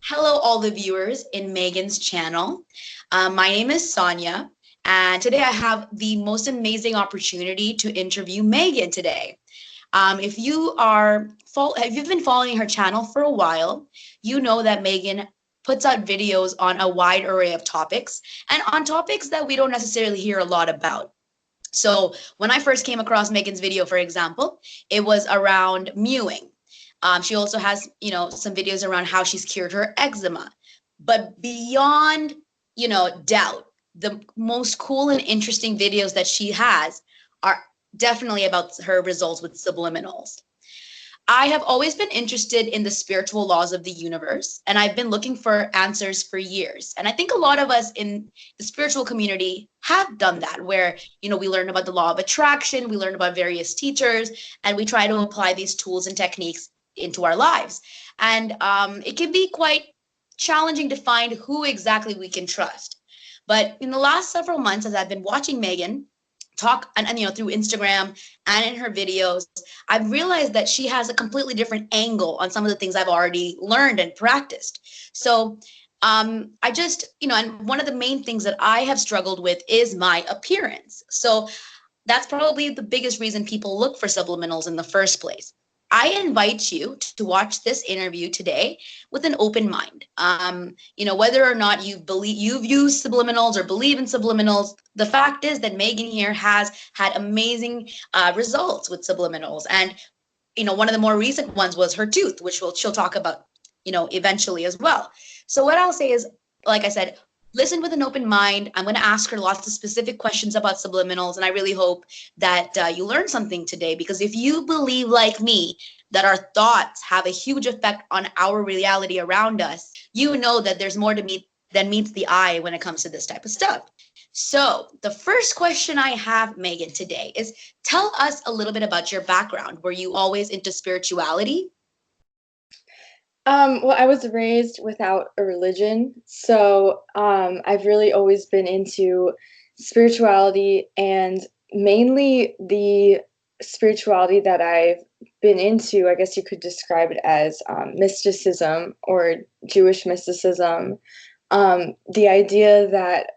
Hello, all the viewers in Megan's channel. My name is Sonia, and today I have the most amazing opportunity to interview Megan today. If you've been following her channel for a while, you know that Megan puts out videos on a wide array of topics and on topics that we don't necessarily hear a lot about. So when I first came across Megan's video, for example, it was around mewing. She also has, some videos around how she's cured her eczema. But beyond, doubt, the most cool and interesting videos that she has are definitely about her results with subliminals. I have always been interested in the spiritual laws of the universe, and I've been looking for answers for years. And I think a lot of us in the spiritual community have done that, where, we learn about the law of attraction, we learn about various teachers, and we try to apply these tools and techniques into our lives. And it can be quite challenging to find who exactly we can trust. But in the last several months, as I've been watching Megan talk and through Instagram and in her videos, I've realized that she has a completely different angle on some of the things I've already learned and practiced. So I just, and one of the main things that I have struggled with is my appearance. So that's probably the biggest reason people look for subliminals in the first place. I invite you to watch this interview today with an open mind. Whether or not you've used subliminals or believe in subliminals, the fact is that Megan here has had amazing results with subliminals. And, one of the more recent ones was her tooth, which she'll talk about, eventually as well. So what I'll say is, like I said, listen with an open mind. I'm going to ask her lots of specific questions about subliminals, and I really hope that you learn something today, because if you believe, like me, that our thoughts have a huge effect on our reality around us, you know that there's more to meet than meets the eye when it comes to this type of stuff. So the first question I have, Megan, today is, tell us a little bit about your background. Were you always into spirituality? Well, I was raised without a religion, so I've really always been into spirituality, and mainly the spirituality that I've been into, I guess you could describe it as mysticism or Jewish mysticism. The idea that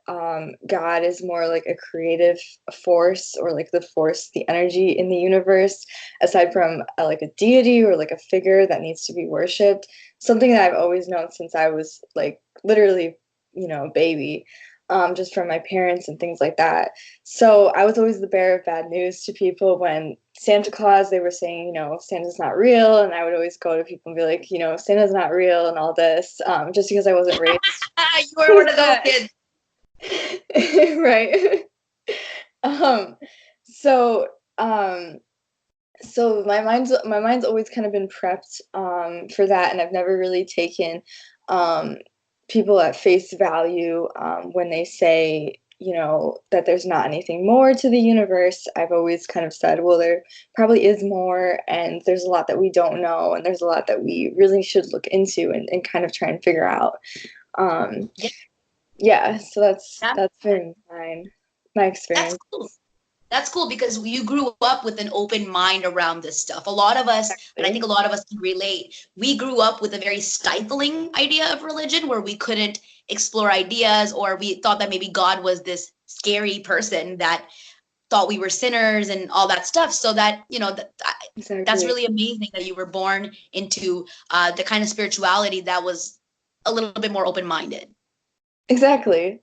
God is more like a creative force, or like the force, the energy in the universe, aside from like a deity or like a figure that needs to be worshipped. Something that I've always known since I was like literally, a baby, just from my parents and things like that. So I was always the bearer of bad news to people when Santa Claus, they were saying, Santa's not real. And I would always go to people and be like, Santa's not real and all this, just because I wasn't raised You were one of those that. kids. Right. um, so, um, so my mind's always kind of been prepped for that, and I've never really taken um, people at face value when they say, that there's not anything more to the universe. I've always kind of said, well, there probably is more, and there's a lot that we don't know, and there's a lot that we really should look into and kind of try and figure out. Um, Yeah, yeah, so that's that, that's been my that's experience. cool. That's cool because you grew up with an open mind around this stuff. A lot of us, and I think Exactly. a lot of us can relate, we grew up with a very stifling idea of religion where we couldn't explore ideas, or we thought that maybe God was this scary person that thought we were sinners and all that stuff. So that, that's Exactly. really amazing that you were born into the kind of spirituality that was a little bit more open minded. Exactly.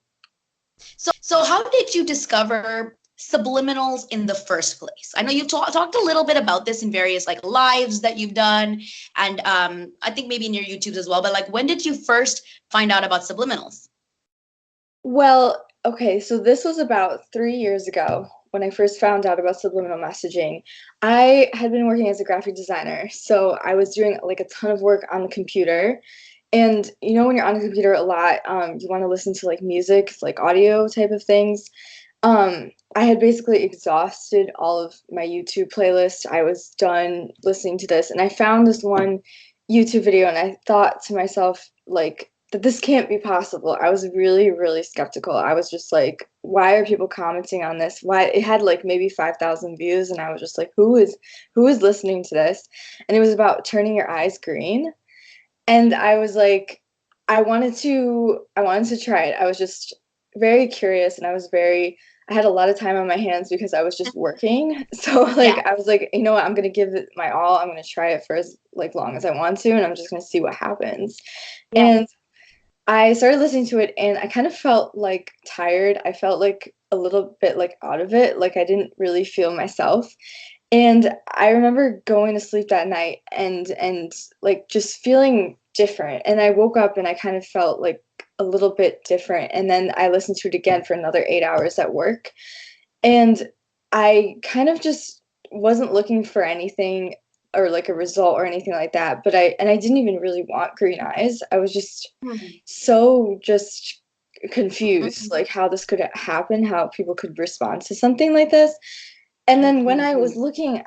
So how did you discover subliminals in the first place? I know you've talked a little bit about this in various like lives that you've done, and I think maybe in your YouTubes as well. But like, when did you first find out about subliminals? Well, okay, so this was about 3 years ago when I first found out about subliminal messaging. I had been working as a graphic designer, so I was doing like a ton of work on the computer. And when you're on the computer a lot, you want to listen to like music, like audio type of things. I had basically exhausted all of my YouTube playlist. I was done listening to this, and I found this one YouTube video, and I thought to myself, like, that this can't be possible. I was really, really skeptical. I was just like, why are people commenting on this? Why it had like maybe 5,000 views, and I was just like, who is listening to this? And it was about turning your eyes green. And I was like, I wanted to try it. I was just very curious, and I had a lot of time on my hands because I was just working. So like Yeah. I was like, you know what, I'm gonna give it my all. I'm gonna try it for as like long as I want to, and I'm just gonna see what happens. Yeah. And I started listening to it, and I kind of felt like tired. I felt like a little bit like out of it, like I didn't really feel myself. And I remember going to sleep that night and like just feeling different. And I woke up and I kind of felt like a little bit different. And then I listened to it again for another 8 hours at work. And I kind of just wasn't looking for anything or like a result or anything like that. But I didn't even really want green eyes. I was just Mhm. so just confused, Mhm. like how this could happen, how people could respond to something like this. And then when I was looking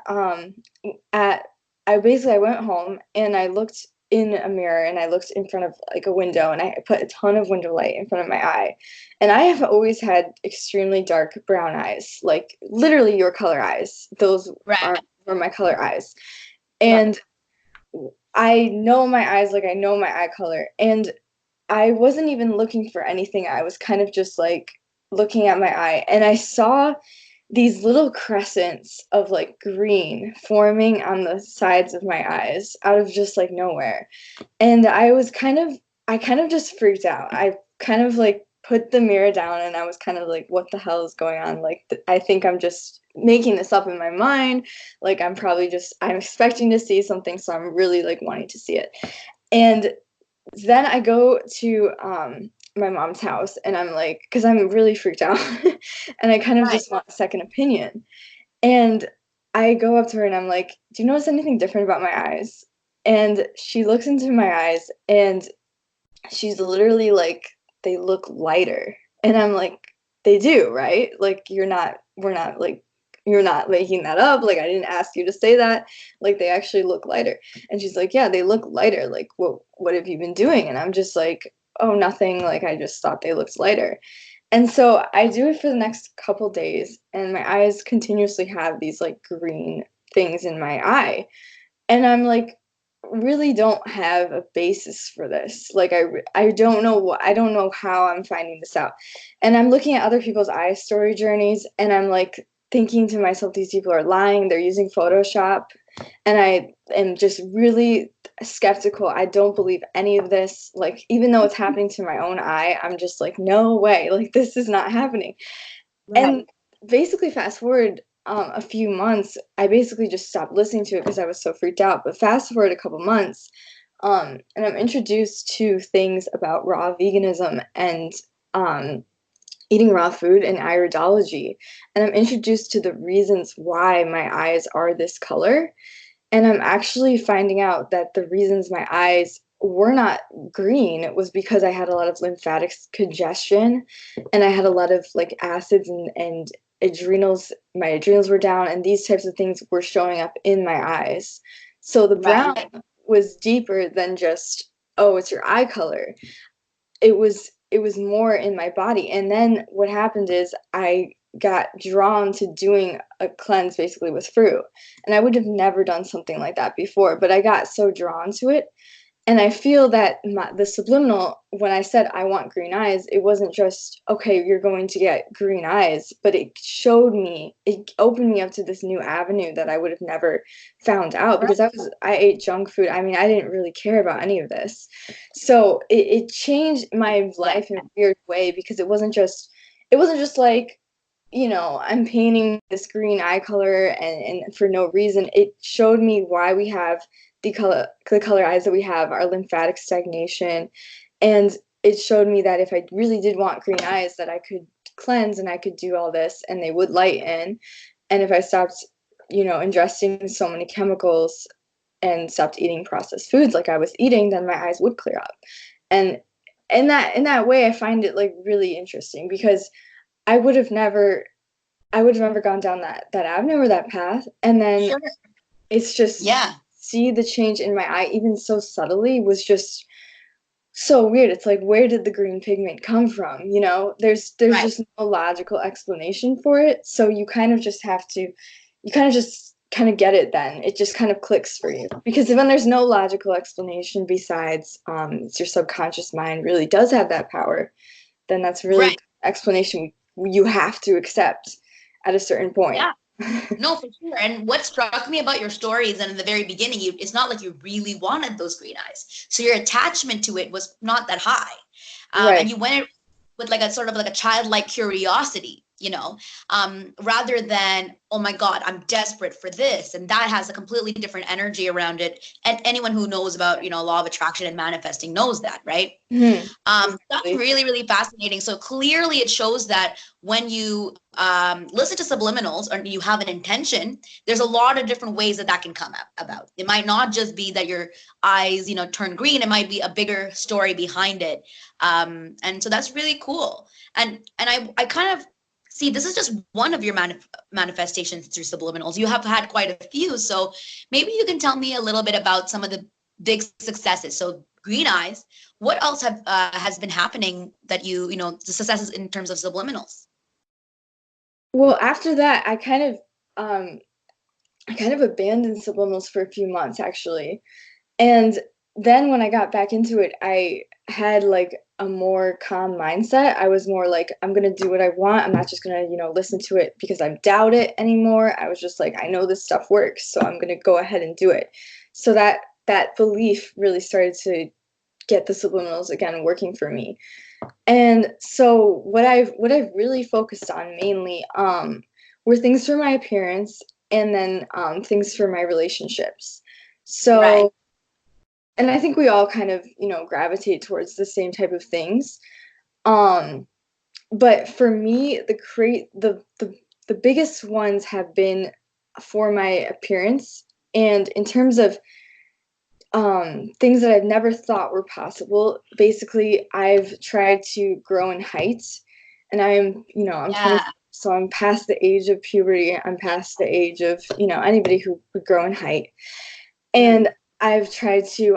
at I went home and I looked in a mirror and I looked in front of like a window and I put a ton of window light in front of my eye. And I have always had extremely dark brown eyes, like literally your color eyes. Those Right. are were my color eyes. Yeah. And I know my eyes like I know my eye color. And I wasn't even looking for anything. I was kind of just like looking at my eye and I saw these little crescents of like green forming on the sides of my eyes out of just like nowhere. And I kind of just freaked out. I kind of like put the mirror down and I was kind of like, what the hell is going on? Like, I think I'm just making this up in my mind. Like, I'm expecting to see something. So I'm really like wanting to see it. And then I go to my mom's house and I'm like, because I'm really freaked out and I kind of Right. just want a second opinion. And I go up to her and I'm like, do you notice anything different about my eyes? And she looks into my eyes and she's literally like, they look lighter. And I'm like, they do, right? Like, we're not like, you're not making that up. Like, I didn't ask you to say that. Like, they actually look lighter. And she's like, yeah, they look lighter. Like, what have you been doing? And I'm just like, oh, nothing. Like, I just thought they looked lighter. And so I do it for the next couple days, and my eyes continuously have these like green things in my eye. And I'm like, really don't have a basis for this. Like I don't know I don't know how I'm finding this out. And I'm looking at other people's eye story journeys and I'm like thinking to myself, these people are lying, they're using Photoshop. And I am just really skeptical. I don't believe any of this. Like, even though it's happening to my own eye, I'm just like, no way. Like, this is not happening. Right. And basically, fast forward a few months, I basically just stopped listening to it because I was so freaked out. But fast forward a couple months, and I'm introduced to things about raw veganism and um, eating raw food and iridology. And I'm introduced to the reasons why my eyes are this color. And I'm actually finding out that the reasons my eyes were not green was because I had a lot of lymphatic congestion and I had a lot of like acids and adrenals. My adrenals were down, and these types of things were showing up in my eyes. So the Right. brown was deeper than just, oh, it's your eye color. It was more in my body. And then what happened is I got drawn to doing a cleanse basically with fruit. And I would have never done something like that before, but I got so drawn to it. And I feel that the subliminal, when I said I want green eyes, it wasn't just, okay, you're going to get green eyes, but it opened me up to this new avenue that I would have never found out because I ate junk food. I mean, I didn't really care about any of this. So it changed my Yeah. life in a weird way because it wasn't just like, I'm painting this green eye color and for no reason. It showed me why we have the color eyes that we have, our lymphatic stagnation. And it showed me that if I really did want green eyes, that I could cleanse and I could do all this and they would lighten. And if I stopped, ingesting so many chemicals and stopped eating processed foods like I was eating, then my eyes would clear up. And in that way, I find it like really interesting because I would have never I would have never gone down that avenue or that path. And then Sure. it's just Yeah. see the change in my eye, even so subtly, was just so weird. It's like, where did the green pigment come from? There's Right. just no logical explanation for it. So you kind of just kind of get it then. It just kind of clicks for you. Because when there's no logical explanation besides it's your subconscious mind really does have that power, then that's really Right. explanation you have to accept at a certain point. Yeah. No, for sure. And what struck me about your stories, and in the very beginning, it's not like you really wanted those green eyes. So your attachment to it was not that high. Right. And you went with like a sort of like a childlike curiosity, you know, rather than, oh my God, I'm desperate for this. And that has a completely different energy around it. And anyone who knows about, you know, law of attraction and manifesting knows that, right? Mm-hmm. That's really, really fascinating. So clearly it shows that when you listen to subliminals or you have an intention, there's a lot of different ways that can come about. It might not just be that your eyes, you know, turn green. It might be a bigger story behind it. And so that's really cool. And I kind of see this is just one of your manifestations through subliminals. You have had quite a few. So maybe you can tell me a little bit about some of the big successes. So green eyes. What else has been happening that you know, the successes in terms of subliminals? Well, after that, I kind of abandoned subliminals for a few months actually. And then when I got back into it, I had like a more calm mindset. I was more like, I'm going to do what I want. I'm not just going to, you know, listen to it because I doubt it anymore. I was just like, I know this stuff works, so I'm going to go ahead and do it. So that belief really started to get the subliminals again working for me. And so what I've really focused on mainly were things for my appearance, and then things for my relationships. So Right. and I think we all kind of, you know, gravitate towards the same type of things. Um but for me, the biggest ones have been for my appearance, and in terms of things that I've never thought were possible. Basically, I've tried to grow in height, and I'm 20, Yeah. so I'm past the age of puberty. I'm past the age of, you know, anybody who would grow in height. And I've tried to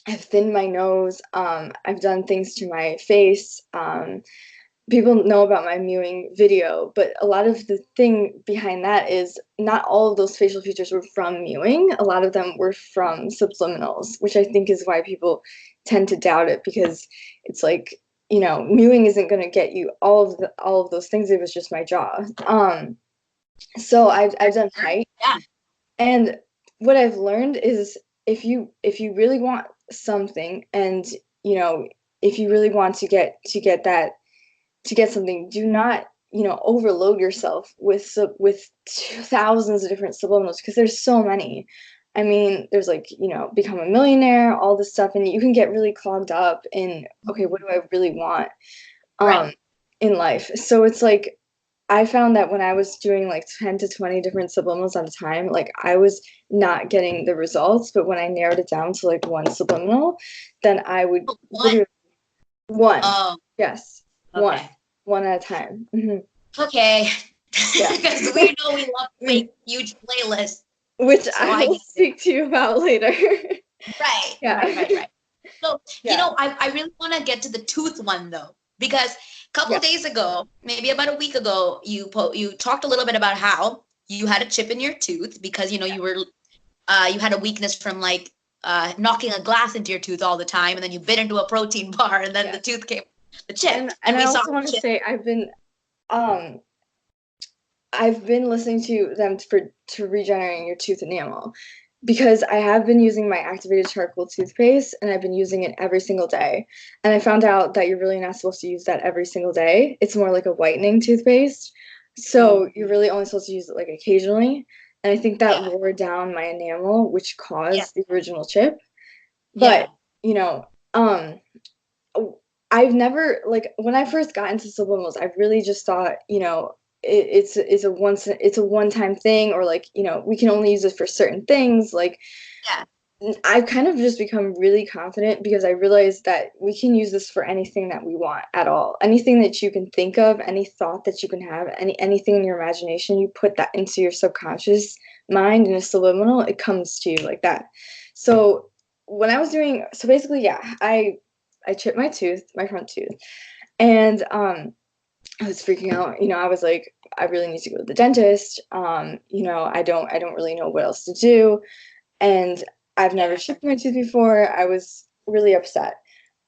I've thinned my nose. I've done things to my face. People know about my mewing video, but a lot of the thing behind that is not all of those facial features were from mewing. A lot of them were from subliminals, which I think is why people tend to doubt it, because it's like, you know, mewing isn't going to get you all of those things. It was just my jaw. So I've done height, Yeah. and what I've learned is if you really want something, and you know, if you really want to get that to get something, do not, you know, overload yourself with thousands of different subliminals, because there's so many. I mean, there's like, you know, become a millionaire, all this stuff, and you can get really clogged up in, okay, what do I really want Right. in life? So it's like I found that when I was doing like 10 to 20 different subliminals at a time, like I was not getting the results. But when I narrowed it down to like one subliminal, then I would One. literally one. Oh, Yes. One. okay. One at a time. Okay. Yeah. Because we know we love to make huge playlists. Which So I I will get it. speak to you about later. Right. Yeah. Right. So, you Yeah. know, I really want to get to the tooth one though, because a couple Yeah. days ago, maybe about a week ago, you talked a little bit about how you had a chip in your tooth because, you know, you had a weakness from like knocking a glass into your tooth all the time, and then you bit into a protein bar, and then the tooth came, the chip, And and I we saw also want the to chip. say um I've been listening to them to regenerating your tooth enamel, because I have been using my activated charcoal toothpaste, and I've been using it every single day. And I found out that you're really not supposed to use that every single day. It's more like a whitening toothpaste. So you're really only supposed to use it like occasionally. And I think that Yeah. lowered down my enamel, which Yeah. caused the original chip. Yeah. But, you know, I've never, like, when I first got into subliminals, I really just thought, you know, it's a one time thing, or like, you know, we can only use it for certain things. Like, Yeah. I've kind of just become really confident, because I realized that we can use this for anything that we want at all. Anything that you can think of, any thought that you can have, anything in your imagination, you put that into your subconscious mind in a subliminal, it comes to you like that. So when I was doing, so basically, yeah, I chipped my tooth, my front tooth, and I was freaking out. I was like, I really need to go to the dentist. I don't really know what else to do. And I've never chipped my tooth before. I was really upset.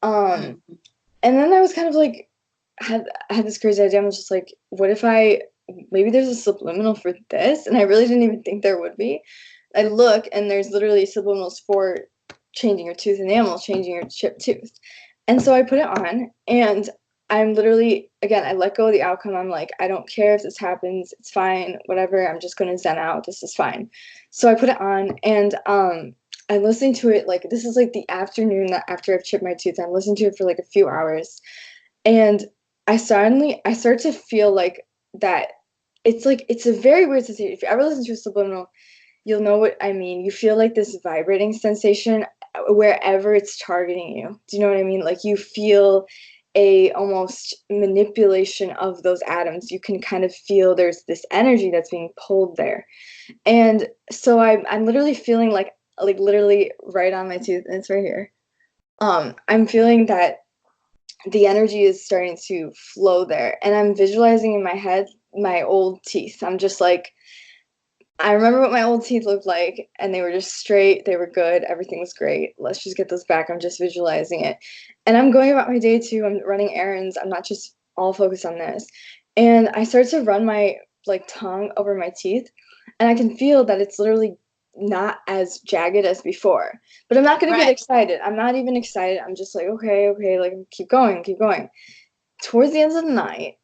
Um, Mhm. and then I was kind of like, had this crazy idea. I was just like, what if maybe there's a subliminal for this? And I really didn't even think there would be. I look and there's literally subliminals for changing your tooth enamel, changing your chipped tooth. And so I put it on and I'm literally, again, I let go of the outcome. I'm like, I don't care if this happens. It's fine, whatever. I'm just going to zen out. This is fine. So I put it on and I'm listening to it. Like, this is like the afternoon that after I've chipped my tooth. I'm listening to it for like a few hours. And I start to feel like that it's a very weird sensation. If you ever listen to a subliminal, you'll know what I mean. You feel like this vibrating sensation wherever it's targeting you. Do you know what I mean? Like you feel a almost manipulation of those atoms. You can kind of feel there's this energy that's being pulled there. And so I'm literally feeling like literally right on my tooth, and it's right here. I'm feeling that the energy is starting to flow there, and I'm visualizing in my head my old teeth. I'm just like, I remember what my old teeth looked like, and they were just straight. They were good. Everything was great. Let's just get those back. I'm just visualizing it. And I'm going about my day too. I'm running errands. I'm not just all focused on this. And I start to run my tongue over my teeth, and I can feel that it's literally not as jagged as before. But I'm not going to get Right. excited. I'm not even excited. I'm just like, okay, okay, like keep going, keep going. Towards the end of the night,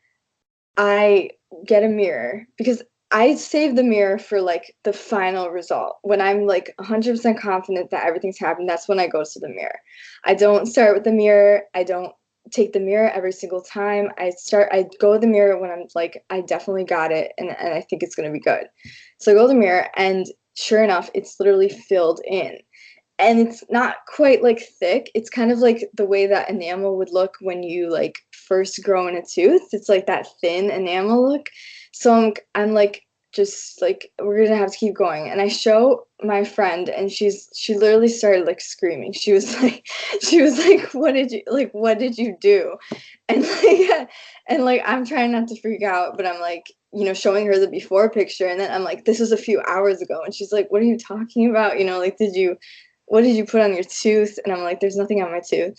I get a mirror because I save the mirror for like the final result. When I'm like 100% confident that everything's happened, that's when I go to the mirror. I don't start with the mirror. I don't take the mirror every single time. I go to the mirror when I'm like, I definitely got it and I think it's going to be good. So I go to the mirror and sure enough, it's literally filled in, and it's not quite like thick. It's kind of like the way that enamel would look when you like first grow in a tooth. It's like that thin enamel look. So I'm like just like we're gonna have to keep going. And I show my friend, and she literally started like screaming. She was like, what did you do? And like I'm trying not to freak out, but I'm like, showing her the before picture, and then I'm like, this was a few hours ago, and she's like, what are you talking about? Like, what did you put on your tooth? And I'm like, there's nothing on my tooth.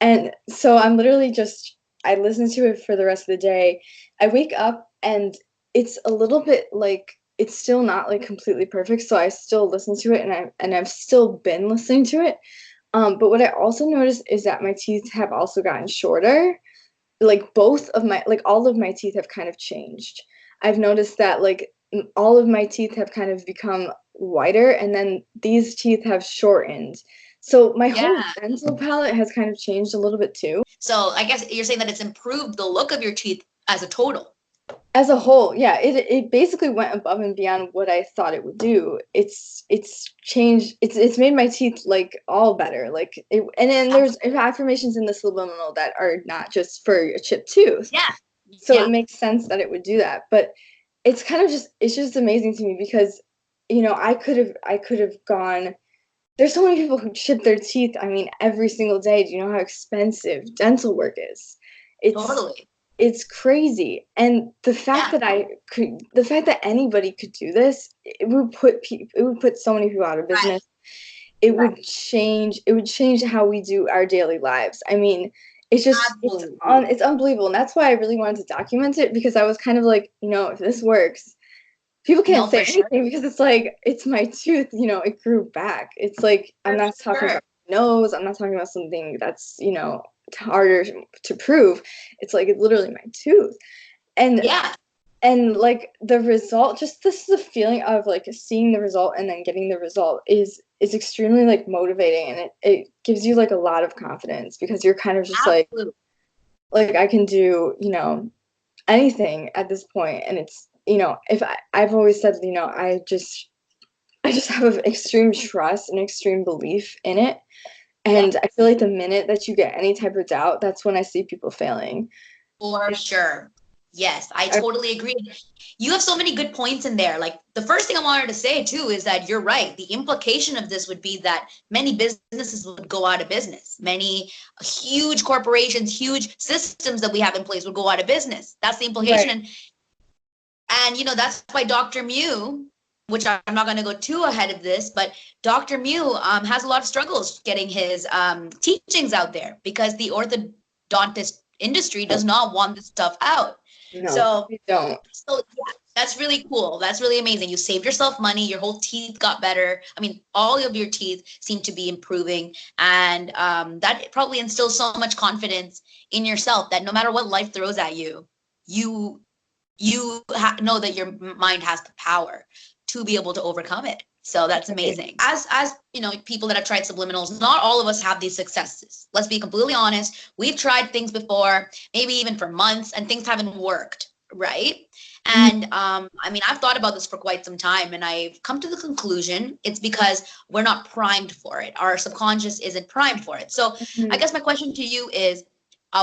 And so I'm literally just, I listen to it for the rest of the day. I wake up and it's a little bit like, it's still not like completely perfect. So I still listen to it, and I've still been listening to it. But what I also noticed is that my teeth have also gotten shorter. Like all of my teeth have kind of changed. I've noticed that like all of my teeth have kind of become wider, and then these teeth have shortened. So my whole Yeah. dental palette has kind of changed a little bit too. So I guess you're saying that it's improved the look of your teeth as a total. As a whole, yeah, it basically went above and beyond what I thought it would do. It's changed. It's made my teeth like all better. And then there's affirmations in the subliminal that are not just for a chipped tooth. Yeah. So Yeah. it makes sense that it would do that. But it's just amazing to me because I could have gone. There's so many people who chip their teeth, I mean, every single day. Do you know how expensive dental work is? It's Totally. it's crazy. And Yeah. the fact that anybody could do this, it would put so many people out of Right. business. It would change how we do our daily lives. I mean, Absolutely. it's unbelievable. And that's why I really wanted to document it, because I was kind of like, if this works, people can't No, say for sure. anything because it's like it's my tooth, it grew back. It's like I'm For not talking sure. about my nose, I'm not talking about something that's, harder to prove. It's like it's literally my tooth. And Yeah. like the result, just this is a feeling of like seeing the result and then getting the result is extremely like motivating, and it gives you like a lot of confidence because you're kind of just Absolutely. like I can do, anything at this point. And it's, if I've always said, I just have an extreme trust and extreme belief in it. Yeah. And I feel like the minute that you get any type of doubt, that's when I see people failing. For sure. Yes, I I, totally agree. You have so many good points in there. Like the first thing I wanted to say too is that you're right. The implication of this would be that many businesses would go out of business. Many huge corporations, huge systems that we have in place would go out of business. That's the implication. Right. And you know, that's why Dr. Mew, which I'm not going to go too ahead of this, but Dr. Mew has a lot of struggles getting his teachings out there because the orthodontist industry does not want this stuff out. No, So we don't. so yeah, that's really cool. That's really amazing. You saved yourself money. Your whole teeth got better. I mean, all of your teeth seem to be improving, and that probably instills so much confidence in yourself that no matter what life throws at you, you know that your mind has the power to be able to overcome it. So that's amazing. As you know, people that have tried subliminals, not all of us have these successes. Let's be completely honest. We've tried things before, maybe even for months, and things haven't worked, right? And I mean, I've thought about this for quite some time, and I've come to the conclusion it's because we're not primed for it. Our subconscious isn't primed for it. So I guess my question to you is,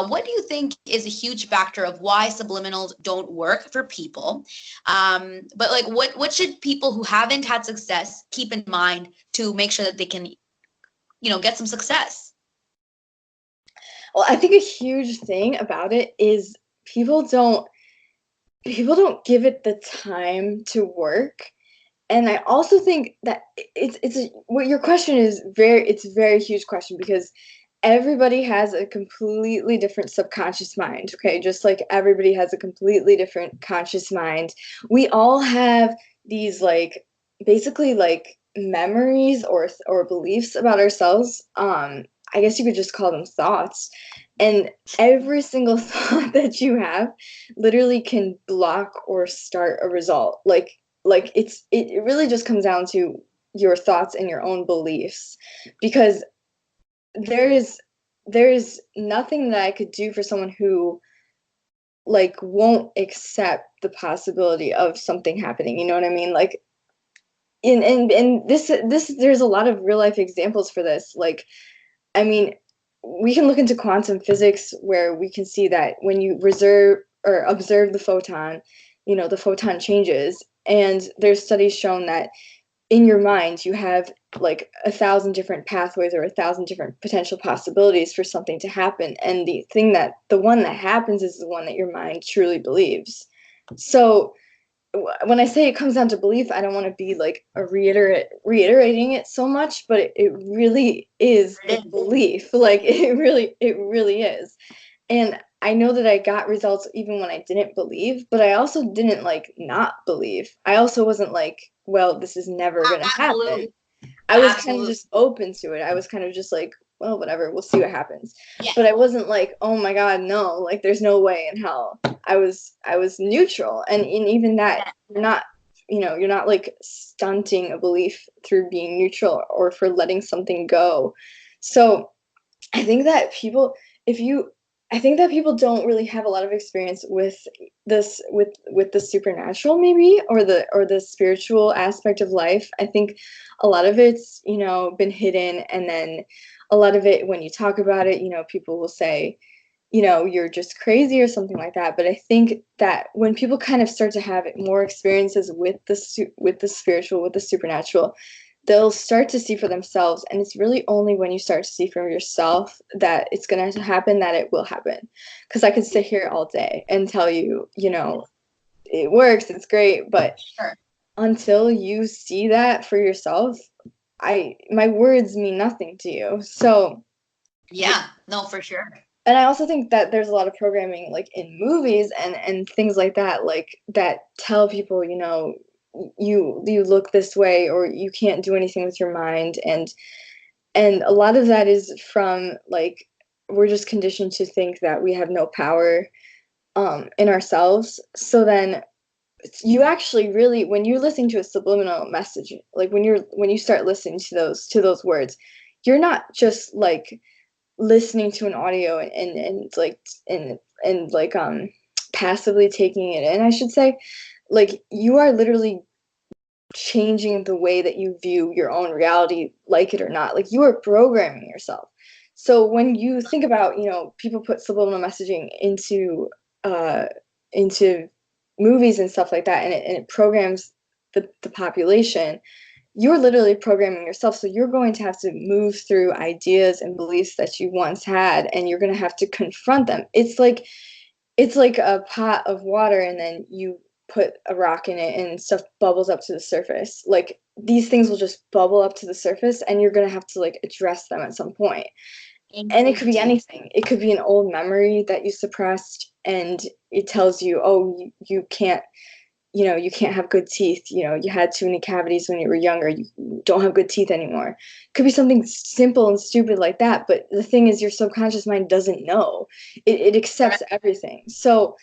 what do you think is a huge factor of why subliminals don't work for people? But like, what should people who haven't had success keep in mind to make sure that they can, you know, get some success? Well, I think a huge thing about it is people don't give it the time to work. And I also think that what your question is it's a very huge question because everybody has a completely different subconscious mind, okay? Just like everybody has a completely different conscious mind. We all have these like basically like memories or beliefs about ourselves. I guess you could just call them thoughts. And every single thought that you have literally can block or start a result. Like it really just comes down to your thoughts and your own beliefs because there is nothing that I could do for someone who like won't accept the possibility of something happening. You know what I mean? Like in this there's a lot of real life examples for this. Like, I mean, we can look into quantum physics where we can see that when you reserve or observe the photon, you know, the photon changes. And there's studies shown that in your mind you have like 1,000 different pathways or 1,000 different potential possibilities for something to happen, and the one that happens is the one that your mind truly believes. So when I say it comes down to belief, I don't want to be like a reiterating it so much, but it really is the belief. Like it really is. And I know that I got results even when I didn't believe, but I also didn't like not believe. I also wasn't like, well, this is never going to happen. I was kind of just open to it. I was kind of just like, well, whatever, we'll see what happens. Yeah. But I wasn't like, oh my God, no, like there's no way in hell. I was neutral. And in even that, you're not like stunting a belief through being neutral or for letting something go. So I think that people, I think that people don't really have a lot of experience with this, with the supernatural, maybe, or the spiritual aspect of life. I think a lot of it's, you know, been hidden, and then a lot of it, when you talk about it, you know, people will say, you know, you're just crazy or something like that. But I think that when people kind of start to have more experiences with the spiritual, with the supernatural, they'll start to see for themselves. And it's really only when you start to see for yourself that it's going to happen, that it will happen. Because I could sit here all day and tell you, you know, it works, it's great, but until you see that for yourself, my words mean nothing to you. So yeah, no, for sure. And I also think that there's a lot of programming like in movies and things like that, like that tell people, you know, you look this way, or you can't do anything with your mind. And a lot of that is from like, we're just conditioned to think that we have no power in ourselves. So then you actually really, when you're listening to a subliminal message, like when you start listening to those words, you're not just like listening to an audio and like passively taking it in, I should say. Like, you are literally changing the way that you view your own reality, like it or not. Like, you are programming yourself. So when you think about, you know, people put subliminal messaging into movies and stuff like that, and it programs the population, you're literally programming yourself. So you're going to have to move through ideas and beliefs that you once had, and you're going to have to confront them. It's like a pot of water, and then you put a rock in it and stuff bubbles up to the surface. Like, these things will just bubble up to the surface, and you're going to have to like address them at some point. And it could be anything. It could be an old memory that you suppressed, and it tells you, oh, you can't, you can't have good teeth. You had too many cavities when you were younger. You don't have good teeth anymore. Could be something simple and stupid like that. But the thing is, your subconscious mind doesn't know. It accepts everything. So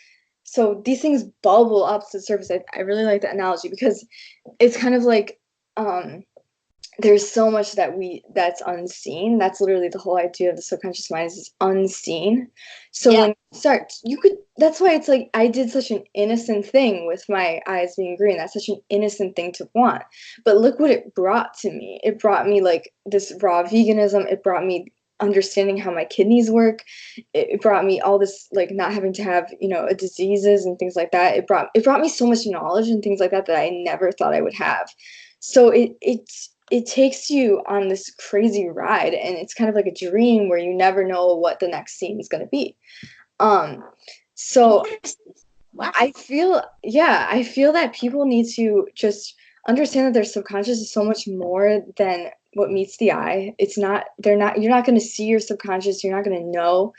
these things bubble up to the surface. I really like that analogy, because it's kind of like, there's so much that's unseen. That's literally the whole idea of the subconscious mind, is unseen. So when you start, that's why it's like, I did such an innocent thing with my eyes being green. That's such an innocent thing to want. But look what it brought to me. It brought me like this raw veganism. It brought me understanding how my kidneys work. It brought me all this, like, not having to have, diseases and things like that. It brought me so much knowledge and things like that I never thought I would have. So it takes you on this crazy ride, and it's kind of like a dream where you never know what the next scene is going to be. So wow. I feel that people need to just understand that their subconscious is so much more than what meets the eye. You're not going to see your subconscious. You're not going to know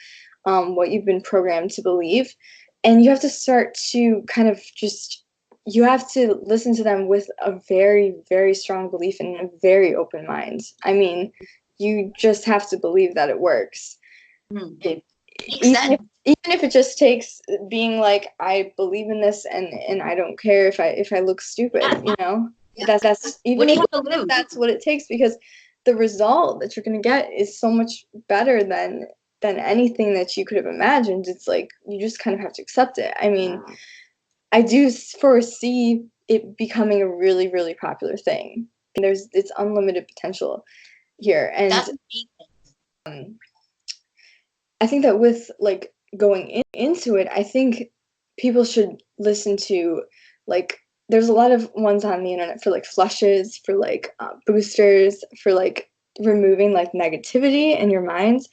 what you've been programmed to believe. And you have to start to kind of you have to listen to them with a very, very strong belief and a very open mind. I mean, you just have to believe that it works. Even if it just takes being like, I believe in this, and I don't care if I look stupid, that's even if that's what it takes, because the result that you're going to get is so much better than anything that you could have imagined. It's like, you just kind of have to accept it. I mean, I do foresee it becoming a really, really popular thing. It's unlimited potential here. And I think that with like going into it, I think people should listen to, like, there's a lot of ones on the internet for like flushes, for like boosters, for like removing like negativity in your minds.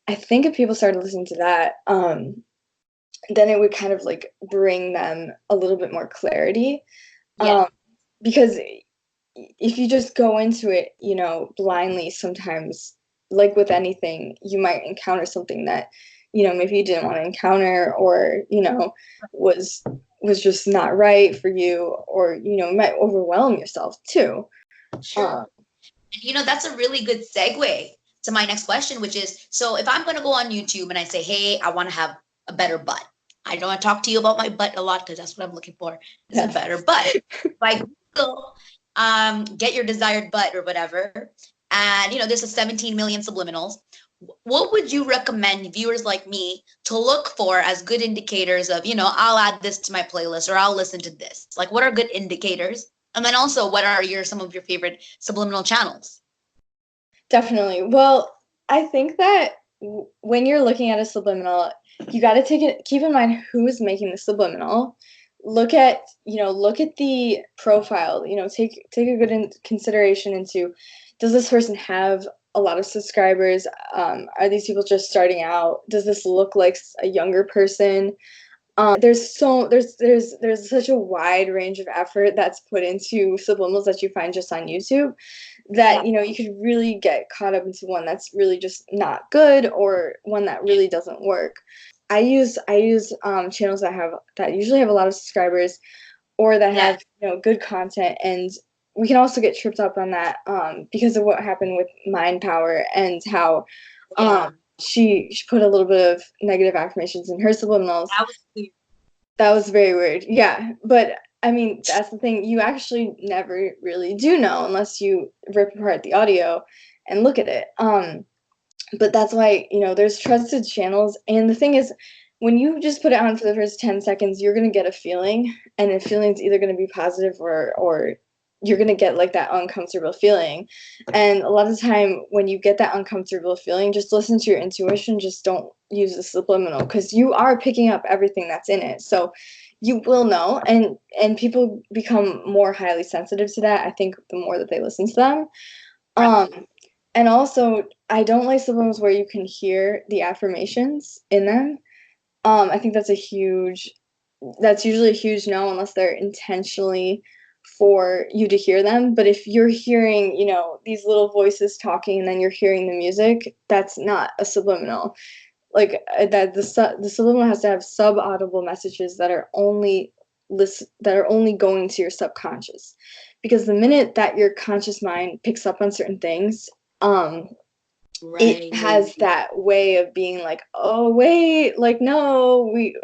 I think if people started listening to that, then it would kind of like bring them a little bit more clarity. Because if you just go into it, blindly, sometimes, like with anything, you might encounter something that, maybe you didn't want to encounter, or, was just not right for you, or, you might overwhelm yourself too. Sure. And that's a really good segue to my next question, which is, so if I'm going to go on YouTube and I say, hey, I want to have a better butt. I know I talk to you about my butt a lot, because that's what I'm looking for, is a better butt. Like, Google, get your desired butt or whatever, and there's a 17 million subliminals. What would you recommend viewers like me to look for as good indicators of, I'll add this to my playlist, or I'll listen to this? Like, what are good indicators? And then also, what are some of your favorite subliminal channels? Definitely. Well, I think that when you're looking at a subliminal, you got to keep in mind who is making the subliminal. Look at the profile. Take a good consideration into, does this person have a lot of subscribers? Are these people just starting out? Does this look like a younger person? There's such a wide range of effort that's put into subliminals that you find just on YouTube, that you could really get caught up into one that's really just not good, or one that really doesn't work. I use channels that usually have a lot of subscribers, or that have good content, and we can also get tripped up on that because of what happened with Mind Power, and how she put a little bit of negative affirmations in her subliminals. That was weird. That was very weird. Yeah, but I mean, that's the thing. You actually never really do know unless you rip apart the audio and look at it. But that's why, there's trusted channels. And the thing is, when you just put it on for the first 10 seconds, you're going to get a feeling, and the feeling's either going to be positive, or you're going to get like that uncomfortable feeling. And a lot of the time when you get that uncomfortable feeling, just listen to your intuition. Just don't use the subliminal, because you are picking up everything that's in it. So you will know, and people become more highly sensitive to that, I think, the more that they listen to them. And also, I don't like subliminals where you can hear the affirmations in them. I think that's usually a huge no unless they're intentionally for you to hear them. But if you're hearing, these little voices talking and then you're hearing the music, that's not a subliminal. Like that the subliminal has to have sub-audible messages that are only going to your subconscious. Because the minute that your conscious mind picks up on certain things, it has that way of being like, oh wait, like, no, we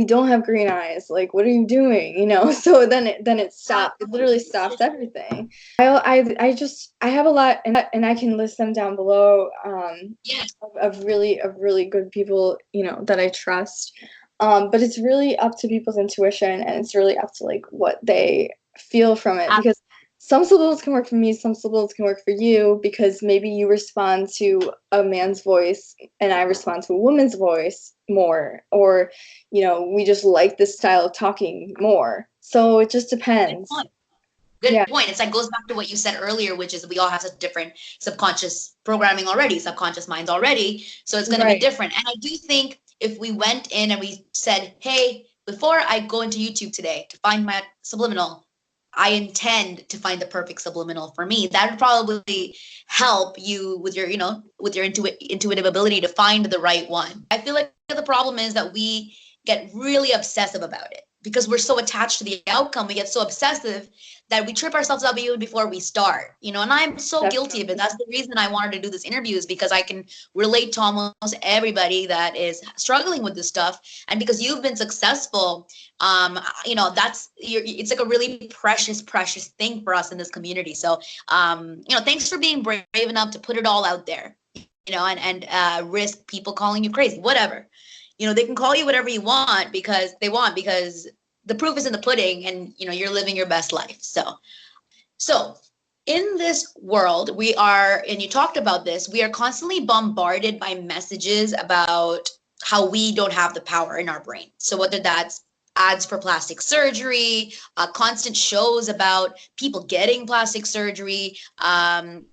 don't have green eyes, like, what are you doing, so then it stops, it literally stops everything. I have a lot, and I can list them down below, of really good people, that I trust, but it's really up to people's intuition, and it's really up to like what they feel from it, because some subliminals can work for me, some subliminals can work for you, because maybe you respond to a man's voice and I respond to a woman's voice more, or, we just like this style of talking more. So it just depends. Good point. It's like goes back to what you said earlier, which is we all have such different subconscious programming already, subconscious minds already. So it's going to be different. And I do think if we went in and we said, hey, before I go into YouTube today to find my subliminal, I intend to find the perfect subliminal for me. That would probably help you with your, with your intuitive ability to find the right one. I feel like the problem is that we get really obsessive about it because we're so attached to the outcome. We get so obsessive that we trip ourselves up even before we start, and I'm so guilty of it. That's the reason I wanted to do this interview, is because I can relate to almost everybody that is struggling with this stuff. And because you've been successful, it's like a really precious thing for us in this community. So, thanks for being brave enough to put it all out there, and risk people calling you crazy, whatever. They can call you whatever you want because the proof is in the pudding, and you're living your best life. So in this world, we are, and you talked about this, we are constantly bombarded by messages about how we don't have the power in our brain. So whether that's ads for plastic surgery, constant shows about people getting plastic surgery, and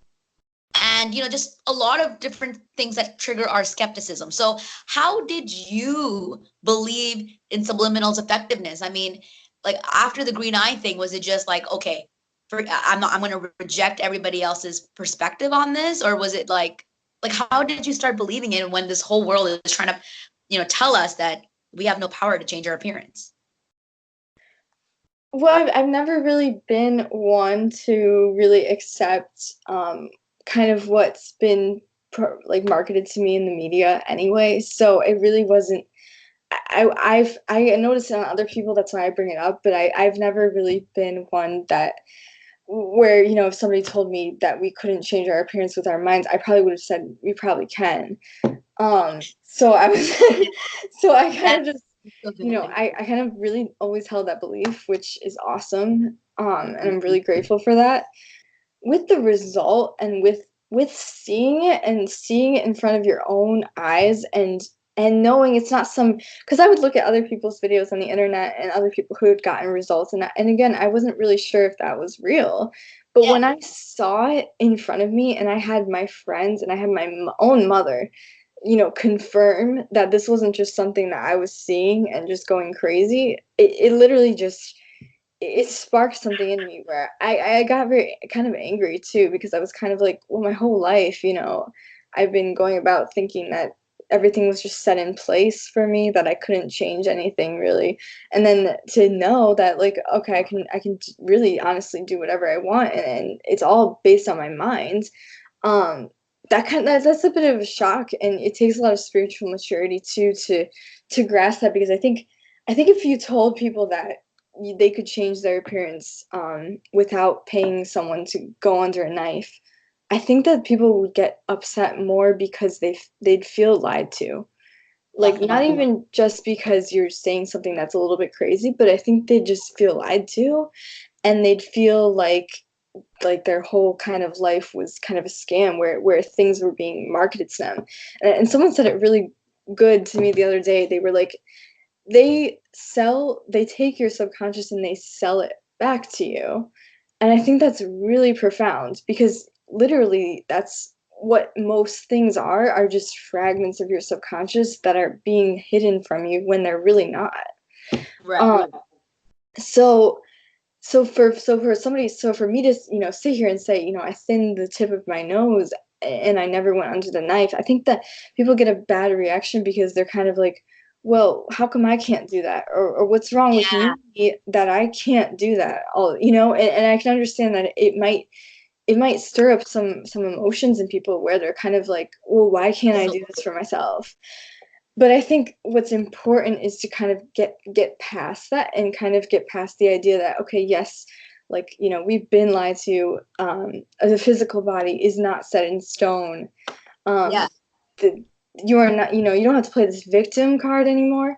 just a lot of different things that trigger our skepticism. So how did you believe in subliminals effectiveness? I mean, like after the green eye thing, was it just like, okay, I'm going to reject everybody else's perspective on this? Or was it like how did you start believing it when this whole world is trying to tell us that we have no power to change our appearance? Well, I've never really been one to really accept kind of what's been marketed to me in the media anyway. So it really wasn't. I noticed it on other people. That's why I bring it up. But I've never really been one that where if somebody told me that we couldn't change our appearance with our minds, I probably would have said we probably can. So I was so I kind of just I kind of really always held that belief, which is awesome. And I'm really grateful for that. With the result and with seeing it in front of your own eyes and knowing it's not because I would look at other people's videos on the internet and other people who had gotten results, and again, I wasn't really sure if that was real. But when I saw it in front of me, and I had my friends and I had my own mother, confirm that this wasn't just something that I was seeing and just going crazy, it literally just it sparked something in me where I got very kind of angry too, because I was kind of like, well, my whole life, I've been going about thinking that everything was just set in place for me, that I couldn't change anything really. And then to know that like, okay, I can really honestly do whatever I want, and it's all based on my mind. That's a bit of a shock, and it takes a lot of spiritual maturity too to grasp that, because I think if you told people that they could change their appearance without paying someone to go under a knife, I think that people would get upset more because they'd feel lied to. Like, not even just because you're saying something that's a little bit crazy, but I think they'd just feel lied to, and they'd feel like their whole kind of life was kind of a scam where things were being marketed to them. And someone said it really good to me the other day. They were like, they they take your subconscious and they sell it back to you. And I think that's really profound, because literally that's what most things are just fragments of your subconscious that are being hidden from you when they're really not. Right. So for me to, sit here and say, I thinned the tip of my nose and I never went under the knife, I think that people get a bad reaction because they're kind of like, well, how come I can't do that? Or what's wrong with me that I can't do that? And I can understand that it might stir up some emotions in people where they're kind of like, well, why can't I do this for myself? But I think what's important is to kind of get past that and kind of get past the idea that, okay, yes, like, we've been lied to. The physical body is not set in stone. You are not, you don't have to play this victim card anymore.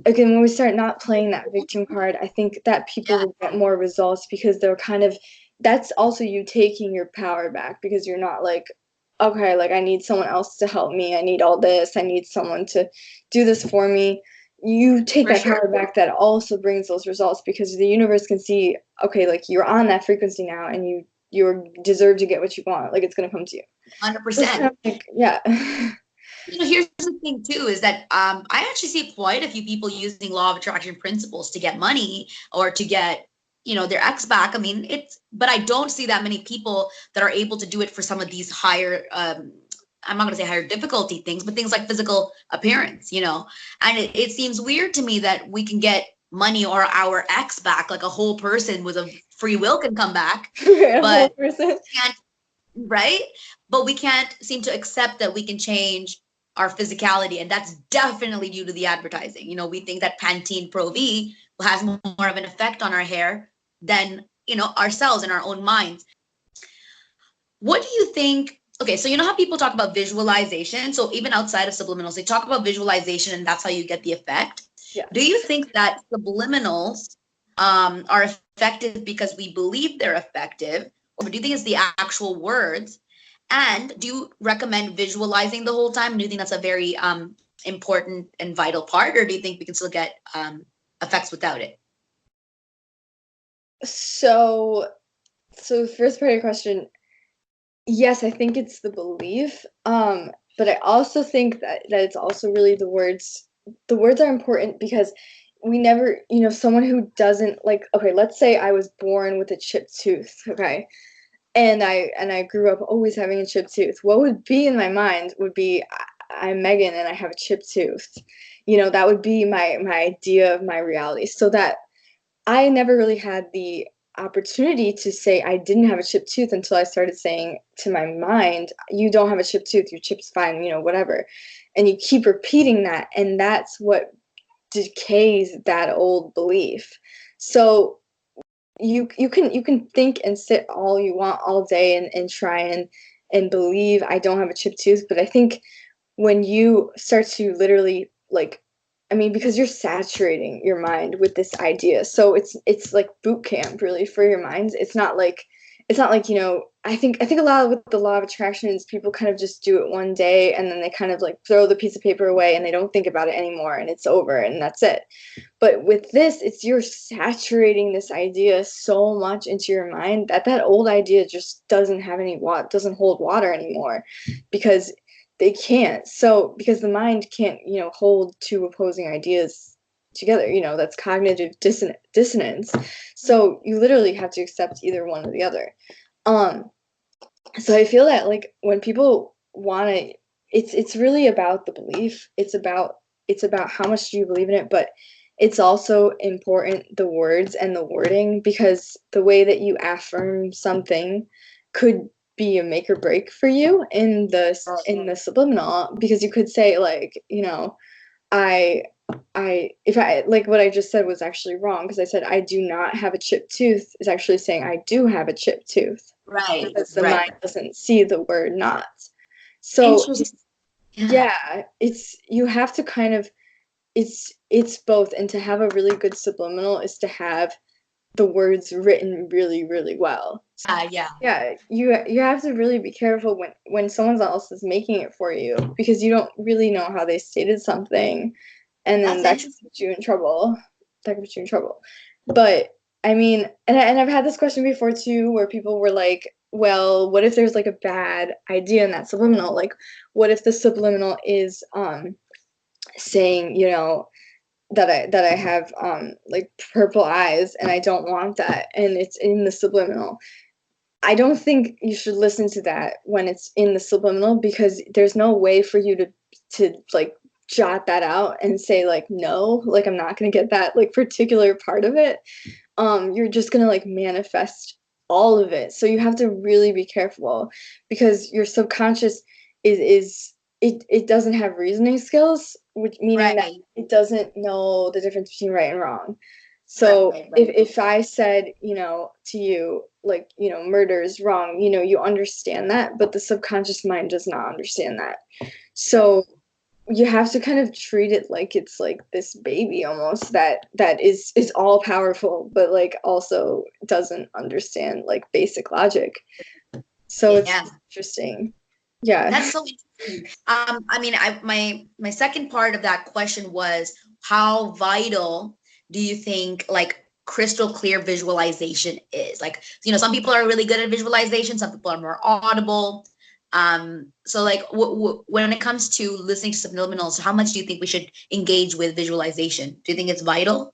Again, when we start not playing that victim card, I think that people will get more results, because they're kind of, that's also you taking your power back, because you're not like, okay, like I need someone else to help me. I need all this. I need someone to do this for me. You take that power back. That also brings those results, because the universe can see, okay, like you're on that frequency now, and you deserve to get what you want. Like it's going to come to you. 100%. Yeah. Here's the thing too, is that I actually see quite a few people using law of attraction principles to get money or to get, their ex back. I mean, but I don't see that many people that are able to do it for some of these higher, I'm not going to say higher difficulty things, but things like physical appearance, and it seems weird to me that we can get money or our ex back, like a whole person with a free will can come back, but can't, right? But we can't seem to accept that we can change our physicality, and that's definitely due to the advertising. We think that Pantene Pro V has more of an effect on our hair than ourselves and our own minds. What do you think? Okay, so how people talk about visualization, so even outside of subliminals, they talk about visualization and that's how you get the effect. Do you think that subliminals are effective because we believe they're effective, or do you think it's the actual words? And do you recommend visualizing the whole time? Do you think that's a very important and vital part, or do you think we can still get effects without it? So the first part of your question, yes, I think it's the belief. But I also think that it's also really the words. The words are important, because we never, someone who doesn't like, okay, let's say I was born with a chipped tooth, okay? And I grew up always having a chipped tooth. What would be in my mind would be, I'm Meagan and I have a chipped tooth. That would be my idea of my reality. So that I never really had the opportunity to say I didn't have a chipped tooth until I started saying to my mind, you don't have a chipped tooth, your chip's fine, whatever. And you keep repeating that, and that's what decays that old belief. So you can think and sit all you want all day and try and believe I don't have a chipped tooth, but I think when you start to literally, like, I mean, because you're saturating your mind with this idea, so it's like boot camp really for your minds. It's not like I think a lot with the law of attraction is people kind of just do it one day and then they kind of like throw the piece of paper away and they don't think about it anymore and it's over and that's it. But with this, it's you're saturating this idea so much into your mind that old idea just doesn't hold water anymore, because they can't. So because the mind can't, hold two opposing ideas together, that's cognitive dissonance. So you literally have to accept either one or the other. So I feel that like when people want to, it's really about the belief. It's about how much do you believe in it, but it's also important the words and the wording, because the way that you affirm something could be a make or break for you in the subliminal, because you could say like, if I like what I just said was actually wrong, because I said I do not have a chipped tooth is actually saying I do have a chipped tooth. Right. Because the mind doesn't see the word not. So yeah, it's you have to kind of it's both, and to have a really good subliminal is to have the words written really, really well. Yeah, you have to really be careful when someone else is making it for you, because you don't really know how they stated something. and then That's that could interesting. put you in trouble. That could put you in trouble. But I mean, and I've had this question before too, where people were like, well, what if there's like a bad idea in that subliminal? Like, what if the subliminal is saying, you know, that I have like purple eyes and I don't want that, and it's in the subliminal. I don't think you should listen to that when it's in the subliminal, because there's no way for you to like jot that out and say like, no, like I'm not going to get that like particular part of it. You're just going to like manifest all of it. So you have to really be careful, because your subconscious it doesn't have reasoning skills, which meaning that Right. it doesn't know the difference between right and wrong. Right. So Right. if I said, you know, to you, like, you know, murder is wrong, you know, you understand that, but the subconscious mind does not understand that. Right. So you have to kind of treat it like it's like this baby almost that is all powerful, but like also doesn't understand like basic logic. So it's Yeah. interesting. Yeah. That's so interesting. I mean, my second part of that question was, how vital do you think like crystal clear visualization is? Like, you know, some people are really good at visualization, some people are more audible. So like when it comes to listening to subliminals, how much do you think we should engage with visualization? Do you think it's vital?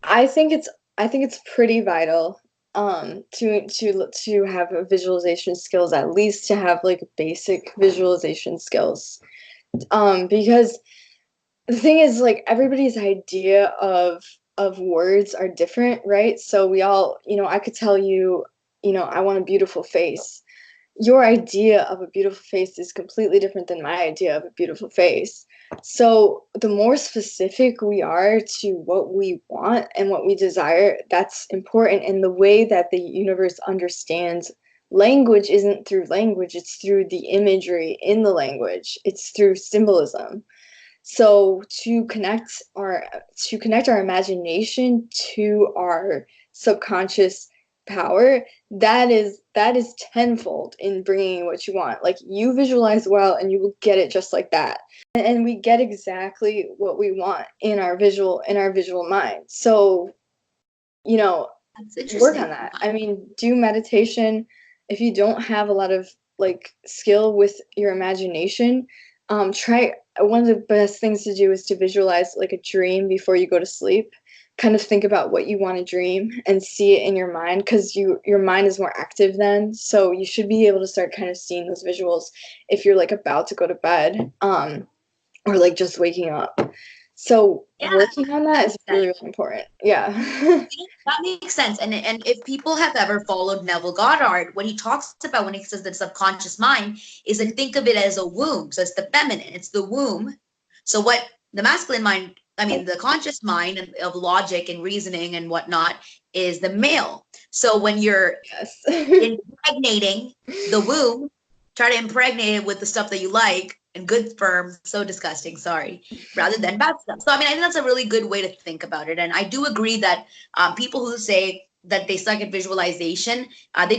I think it's I think it's pretty vital to have a visualization skills, at least to have like basic visualization skills. Because the thing is, like, everybody's idea of words are different, right? So we all, you know, I could tell you, you know, I want a beautiful face. Your idea of a beautiful face is completely different than my idea of a beautiful face. So the more specific we are to what we want and what we desire, that's important. And the way that the universe understands language isn't through language, it's through the imagery in the language, it's through symbolism. So to connect our imagination to our subconscious power, that is tenfold in bringing what you want. Like, you visualize well and you will get it just like that. And we get exactly what we want in our visual mind. So, you know, That's work on interesting. that. I mean, do meditation. If you don't have a lot of like skill with your imagination, try one of the best things to do is to visualize like a dream before you go to sleep. Kind of think about what you want to dream and see it in your mind, because your mind is more active then. So you should be able to start kind of seeing those visuals if you're like about to go to bed, or like just waking up. So Yeah, working on that that is makes really, sense. really important. Yeah. That makes sense. And if people have ever followed Neville Goddard, what he talks about when he says the subconscious mind is to think of it as a womb. So it's the feminine, it's the womb. So what the masculine mind, I mean, the conscious mind of logic and reasoning and whatnot is the male. So when you're Yes. impregnating the womb, try to impregnate it with the stuff that you like and good sperm. So disgusting, sorry, rather than bad stuff. So I mean, I think that's a really good way to think about it. And I do agree that people who say that they suck at visualization, they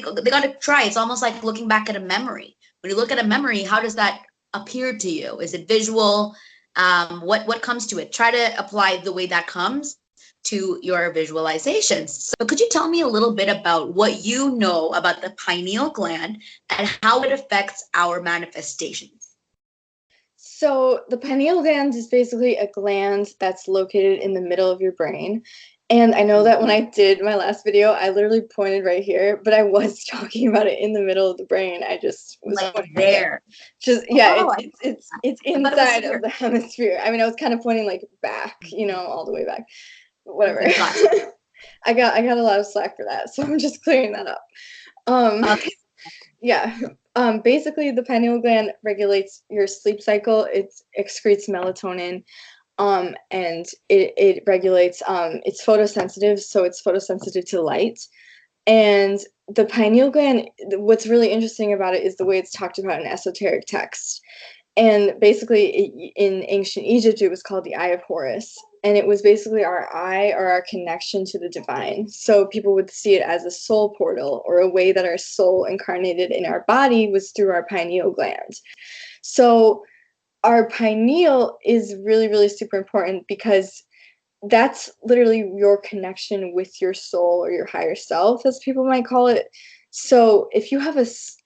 got to try. It's almost like looking back at a memory. When you look at a memory, how does that appear to you? Is it visual? What comes to it? Try to apply the way that comes to your visualizations. So could you tell me a little bit about what you know about the pineal gland and how it affects our manifestations? So the pineal gland is basically a gland that's located in the middle of your brain. And I know that when I did my last video, I literally pointed right here, but I was talking about it in the middle of the brain. I just was Like pointing right there. there. Just yeah, Oh, it's I thought it was inside of here. the hemisphere. I mean, I was kind of pointing like back, you know, all the way back. Whatever. Okay, gotcha. I got a lot of slack for that, so I'm just clearing that up. Um, Okay. yeah. Basically, the pineal gland regulates your sleep cycle. It excretes melatonin, and it regulates. It's photosensitive, so it's photosensitive to light. And the pineal gland, what's really interesting about it is the way it's talked about in esoteric texts. And basically, in ancient Egypt, it was called the Eye of Horus. And it was basically our eye or our connection to the divine. So people would see it as a soul portal, or a way that our soul incarnated in our body was through our pineal gland. So our pineal is really, really super important because that's literally your connection with your soul or your higher self, as people might call it. So if you have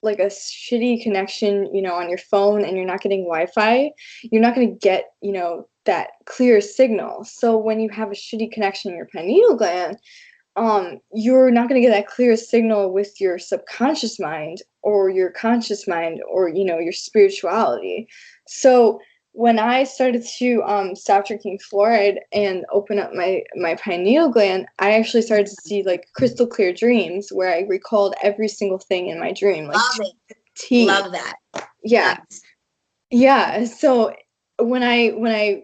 like a shitty connection, on your phone and you're not getting Wi-Fi, you're not going to get, that clear signal. So when you have a shitty connection in your pineal gland, you're not going to get that clear signal with your subconscious mind or your conscious mind or your spirituality. So when I started to stop drinking fluoride and open up my pineal gland, I actually started to see like crystal clear dreams where I recalled every single thing in my dream, like Love it. T. Love that. Yeah. Nice. Yeah. So when I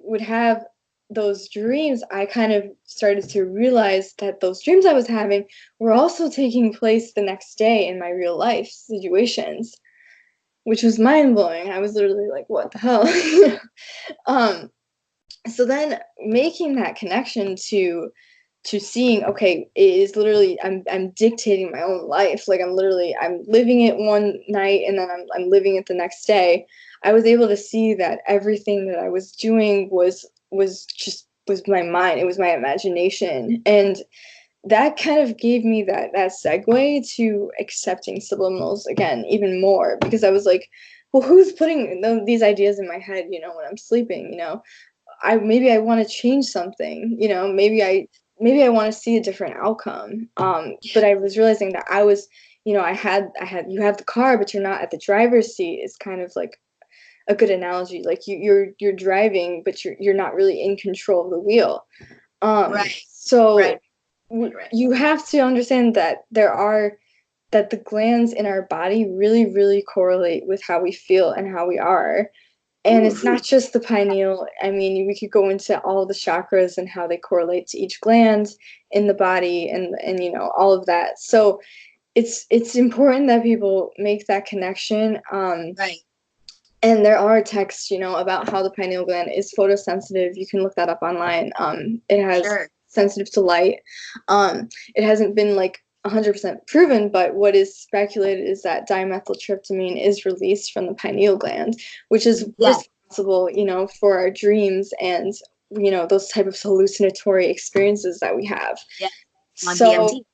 would have those dreams, I kind of started to realize that those dreams I was having were also taking place the next day in my real life situations, which was mind blowing. I was literally like, what the hell? um, so then making that connection to seeing, okay, it is literally I'm dictating my own life. Like I'm living it one night and then I'm living it the next day. I was able to see that everything that I was doing was my mind. It was my imagination. And that kind of gave me that segue to accepting subliminals again even more, because I was like, well, who's putting these ideas in my head, when I'm sleeping, maybe I want to change something, maybe I want to see a different outcome. But I was realizing that I was, you have the car, but you're not at the driver's seat. It's kind of like a good analogy. Like you're driving, but you're not really in control of the wheel. Right. So Right. you have to understand that that the glands in our body really, really correlate with how we feel and how we are. And it's not just the pineal. I mean, we could go into all the chakras and how they correlate to each gland in the body and all of that. So it's important that people make that connection. Right. And there are texts, about how the pineal gland is photosensitive. You can look that up online. It has Sure. sensitive to light. It hasn't been like 100% proven, but what is speculated is that dimethyltryptamine is released from the pineal gland, which is Yeah. responsible, for our dreams and those type of hallucinatory experiences that we have. Yeah. On So DMT.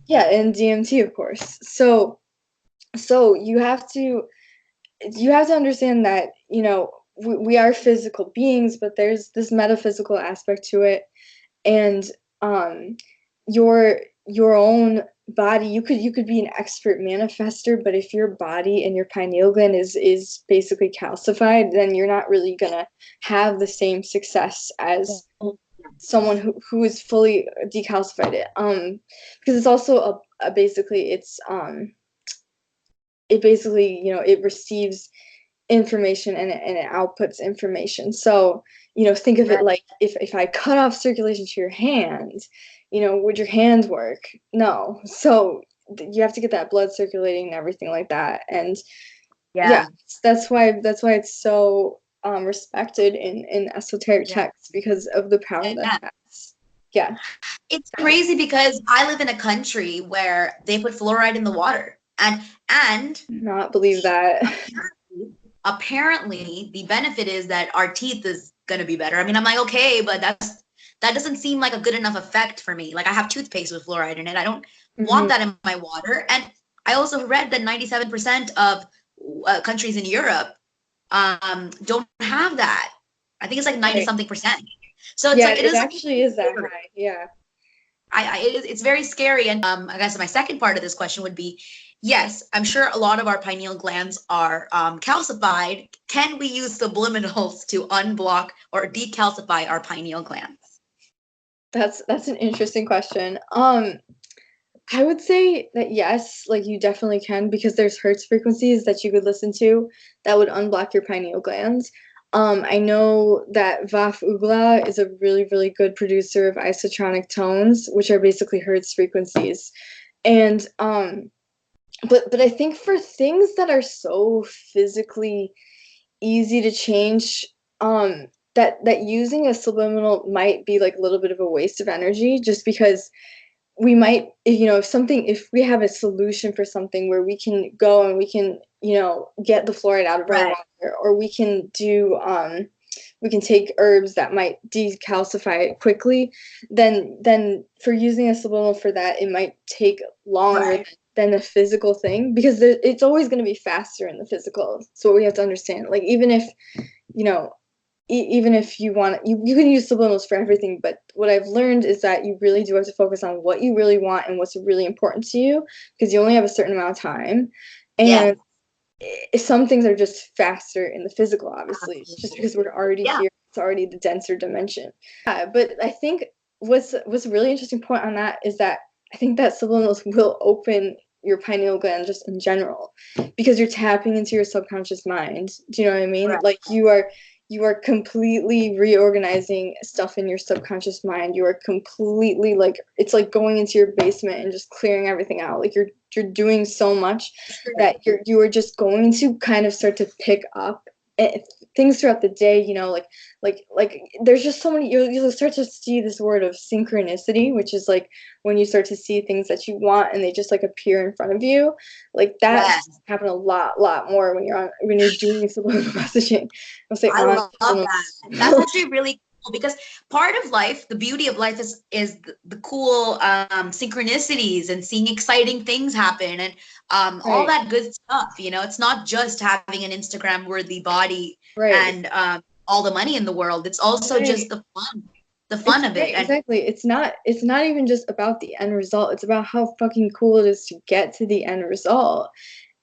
yeah, and DMT, of course. So you have to understand that we are physical beings, but there's this metaphysical aspect to it. And um your own body, you could be an expert manifester, but if your body and your pineal gland is basically calcified, then you're not really gonna have the same success as someone who is fully decalcified. Because it's also a basically it basically it receives information and it outputs information. So think of it Right. like if I cut off circulation to your hand, would your hand work? No. So you have to get that blood circulating and everything like that. And yeah, Yeah. that's why it's so respected in esoteric Yeah. texts, because of the power that Yeah. it has. Yeah. It's crazy because I live in a country where they put fluoride in the water. And Not believe that. apparently the benefit is that our teeth is going to be better. I mean, I'm like, okay, but that doesn't seem like a good enough effect for me. Like I have toothpaste with fluoride in it. I don't want that in my water. And I also read that 97% of countries in Europe don't have that. I think it's like 90 Right. something percent. So it's Yeah, like it it is. actually is that high. Yeah. It's very scary. And I guess my second part of this question would be, yes, I'm sure a lot of our pineal glands are calcified. Can we use subliminals to unblock or decalcify our pineal glands? That's an interesting question. I would say that yes, like you definitely can, because there's hertz frequencies that you could listen to that would unblock your pineal glands. I know that Vaf Ugla is a really, really good producer of isotronic tones, which are basically hertz frequencies. And but I think for things that are so physically easy to change, that using a subliminal might be like a little bit of a waste of energy, just because we might, if we have a solution for something where we can go and we can, get the fluoride out of our water, or we can do, we can take herbs that might decalcify it quickly, then for using a subliminal for that, it might take longer than the physical thing, because it's always going to be faster in the physical. So what we have to understand, like, even if, even if you want, you can use subliminals for everything, but what I've learned is that you really do have to focus on what you really want and what's really important to you, because you only have a certain amount of time. And some things are just faster in the physical, obviously, just because we're already here. It's already the denser dimension. But I think what's a really interesting point on that is that I think that subliminals will open your pineal gland just in general, because you're tapping into your subconscious mind. Do you know what I mean? Like, you are completely reorganizing stuff in your subconscious mind. You are completely, like, it's like going into your basement and just clearing everything out. Like, you're doing so much that you are just going to kind of start to pick up things throughout the day, like there's just so many, you'll start to see this word of synchronicity, which is like when you start to see things that you want and they just like appear in front of you. Like that happen a lot more when you're doing subliminal messaging. I'll say, I love that. That's actually really cool, because part of life, the beauty of life is the cool synchronicities and seeing exciting things happen, and all that good stuff. It's not just having an Instagram worthy body and all the money in the world. It's also just the fun of it. Exactly. It's not even just about the end result. It's about how fucking cool it is to get to the end result.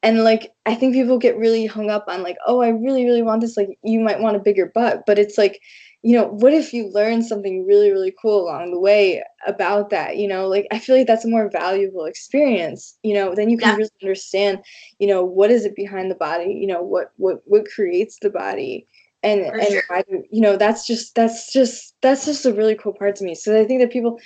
And like, I think people get really hung up on like, oh, I really, really want this. Like, you might want a bigger butt, but it's like, what if you learn something really, really cool along the way about that? Like, I feel like that's a more valuable experience. Then you can really understand, what is it behind the body? What creates the body, and why that's just a really cool part to me. So I think that people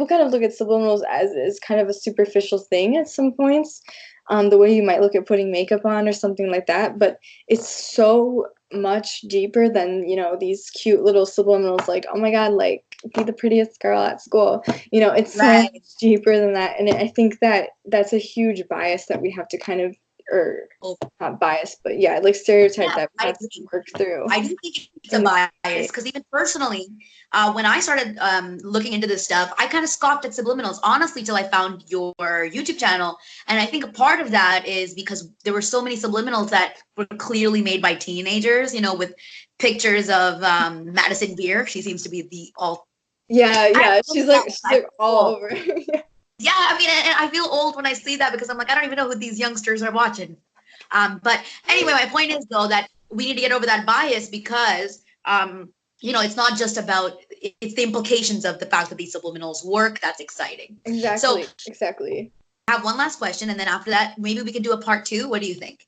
kind of look at subliminals as kind of a superficial thing at some points. The way you might look at putting makeup on or something like that, but it's so much deeper than these cute little subliminals, like, oh my god, like, be the prettiest girl at school. It's so much deeper than that, and I think that that's a huge bias that we have to kind of, or not bias, but like stereotype that we have to work through. I do think it's a bias, because even personally, when I started looking into this stuff, I kind of scoffed at subliminals, honestly, till I found your YouTube channel. And I think a part of that is because there were so many subliminals that were clearly made by teenagers, with pictures of Madison Beer. She seems to be the all. Yeah, she's like all over. Yeah, I mean, and I feel old when I see that, because I'm like, I don't even know who these youngsters are watching. But anyway, my point is, though, that we need to get over that bias, because, it's not just about, it's the implications of the fact that these subliminals work. That's exciting. Exactly. I have one last question, and then after that, maybe we can do a part 2. What do you think?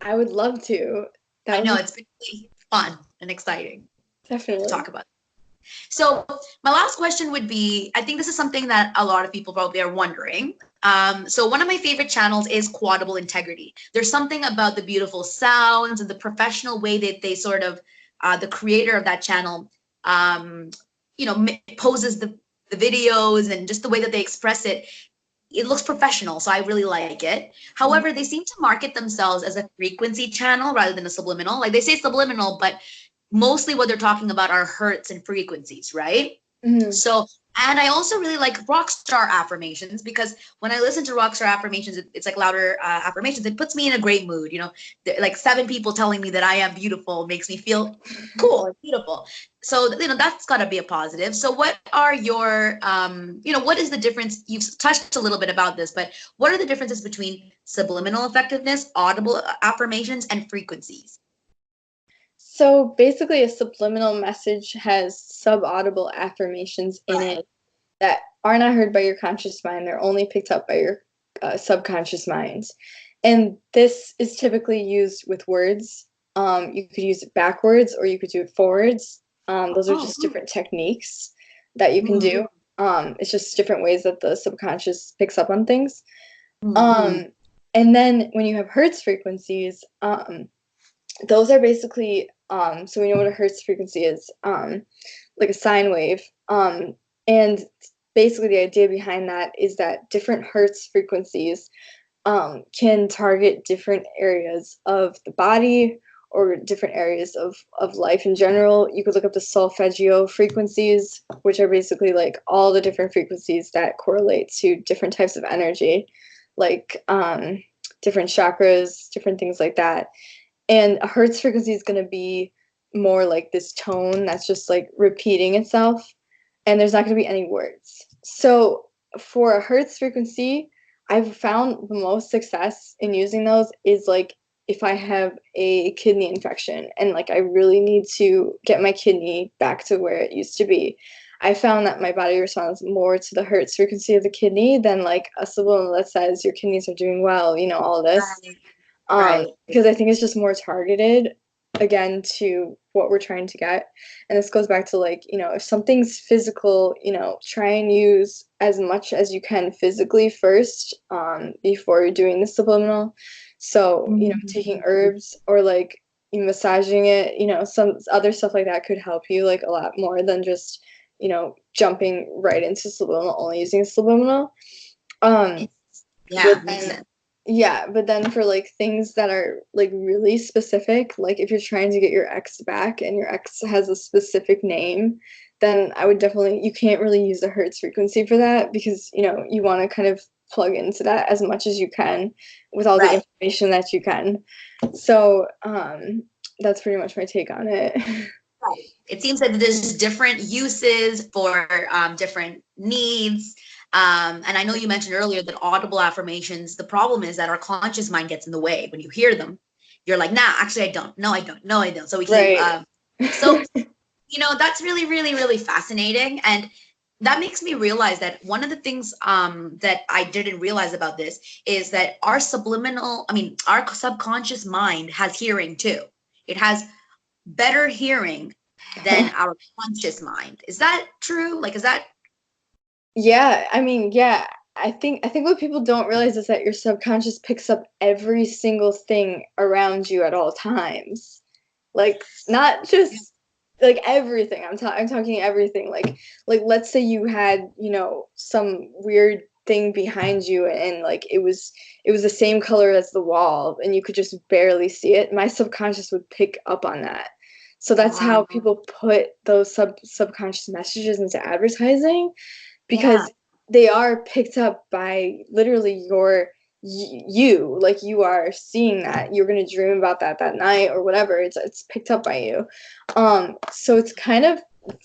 I would love to. I know, it's been really fun and exciting. Definitely. To talk about. So my last question would be, I think this is something that a lot of people probably are wondering. So one of my favorite channels is Audible Integrity. There's something about the beautiful sounds and the professional way that they sort of, the creator of that channel, poses the videos, and just the way that they express it. It looks professional, so I really like it. However, they seem to market themselves as a frequency channel rather than a subliminal. Like, they say subliminal, but mostly what they're talking about are hertz and frequencies, right? So, and I also really like rockstar affirmations, because when I listen to rockstar affirmations, it's like louder affirmations. It puts me in a great mood. Like 7 people telling me that I am beautiful makes me feel cool and beautiful. So, that's got to be a positive. So what are your, what is the difference? You've touched a little bit about this, but what are the differences between subliminal effectiveness, audible affirmations, and frequencies? So basically, a subliminal message has subaudible affirmations in it that are not heard by your conscious mind. They're only picked up by your subconscious mind. And this is typically used with words. You could use it backwards, or you could do it forwards. Those are just different techniques that you can do. It's just different ways that the subconscious picks up on things. And then when you have hertz frequencies, those are basically, so we know what a hertz frequency is, like a sine wave. And basically the idea behind that is that different hertz frequencies can target different areas of the body or different areas of life in general. You could look up the solfeggio frequencies, which are basically like all the different frequencies that correlate to different types of energy, like different chakras, different things like that. And a hertz frequency is going to be more like this tone that's just like repeating itself, and there's not going to be any words. So for a hertz frequency, I've found the most success in using those is like if I have a kidney infection and like I really need to get my kidney back to where it used to be. I found that my body responds more to the hertz frequency of the kidney than like a subliminal that says your kidneys are doing well, you know, all of this. Right. Because I think it's just more targeted again to what we're trying to get. And this goes back to like, you know, if something's physical, you know, try and use as much as you can physically first before you're doing the subliminal. So, you know, taking herbs or like massaging it, you know, some other stuff like that could help you like a lot more than just, you know, jumping right into subliminal, only using subliminal. Yeah, makes sense. Yeah, but then for like things that are like really specific, like if you're trying to get your ex back and your ex has a specific name, then I would definitely, you can't really use the hertz frequency for that because, you know, you want to kind of plug into that as much as you can with all the information that you can. So that's pretty much my take on it. Right. It seems that there's different uses for different needs. And I know you mentioned earlier that audible affirmations, the problem is that our conscious mind gets in the way. When you hear them, you're like, nah, actually, I don't. No, I don't. No, I don't. So we keep, so, you know, that's really, really, really fascinating. And that makes me realize that one of the things that I didn't realize about this is that our our subconscious mind has hearing too. It has better hearing than our conscious mind. Is that true? Like, is that? Yeah, I mean, yeah. I think what people don't realize is that your subconscious picks up every single thing around you at all times. Like not just like everything. I'm talking everything. Like let's say you had, you know, some weird thing behind you and like it was the same color as the wall and you could just barely see it. My subconscious would pick up on that. So that's how people put those subconscious messages into advertising, because they are picked up by literally you, like you are seeing that, you're going to dream about that night or whatever, it's picked up by you. So it's kind of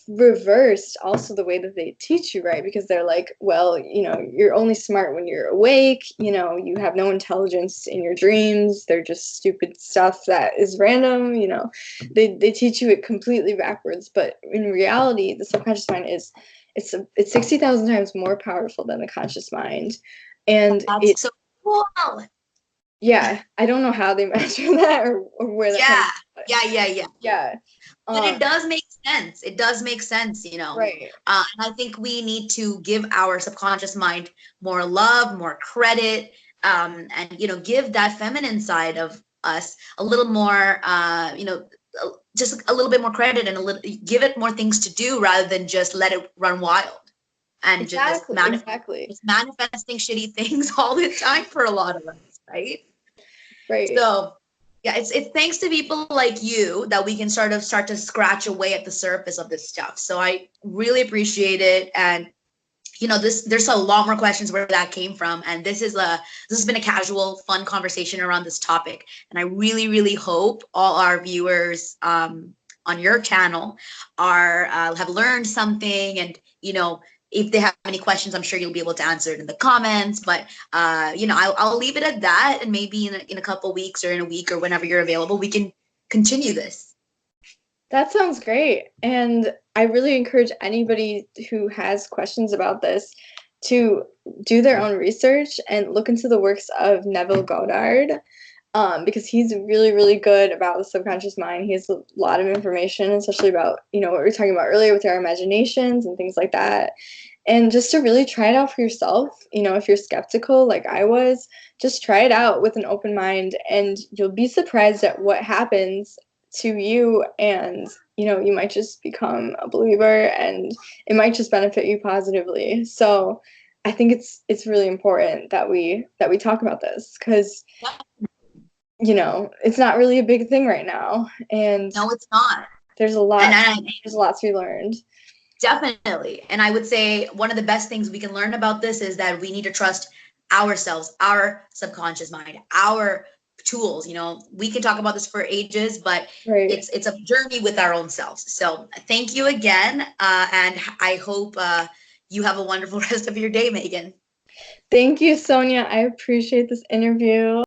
reversed also the way that they teach you, right? Because they're like, well, you know, you're only smart when you're awake, you know, you have no intelligence in your dreams, they're just stupid stuff that is random, you know. They teach you it completely backwards, but in reality the subconscious mind is it's 60,000 times more powerful than the conscious mind. And That's so cool. Yeah, I don't know how they measure that or where that yeah. But it does make sense. It does make sense, you know. Right. And I think we need to give our subconscious mind more love, more credit, and you know, give that feminine side of us a little more, you know, just a little bit more credit and give it more things to do rather than just let it run wild and just manifesting shitty things all the time for a lot of us, right? Right. So yeah, it's thanks to people like you that we can start to scratch away at the surface of this stuff. So I really appreciate it. And you know, there's a lot more questions where that came from. And this has been a casual, fun conversation around this topic. And I really, really hope all our viewers on your channel have learned something. And, you know, if they have any questions, I'm sure you'll be able to answer it in the comments. But, you know, I'll leave it at that. And maybe in a couple weeks or in a week or whenever you're available, we can continue this. That sounds great. And I really encourage anybody who has questions about this to do their own research and look into the works of Neville Goddard, because he's really, really good about the subconscious mind. He has a lot of information, especially about, you know, what we were talking about earlier with our imaginations and things like that. And just to really try it out for yourself, you know, if you're skeptical like I was, just try it out with an open mind and you'll be surprised at what happens to you, and you might just become a believer, and it might just benefit you positively. So I think it's really important that we talk about this, because it's not really a big thing right now, and No, it's not. there's a lot And there's a lot to be learned. definitely. And I would say one of the best things we can learn about this is that we need to trust ourselves, our subconscious mind, our tools. We can talk about this for ages, but Right. it's a journey with our own selves. So thank you again. And I hope you have a wonderful rest of your day, Meagan. Thank you, Sonia. I appreciate this interview.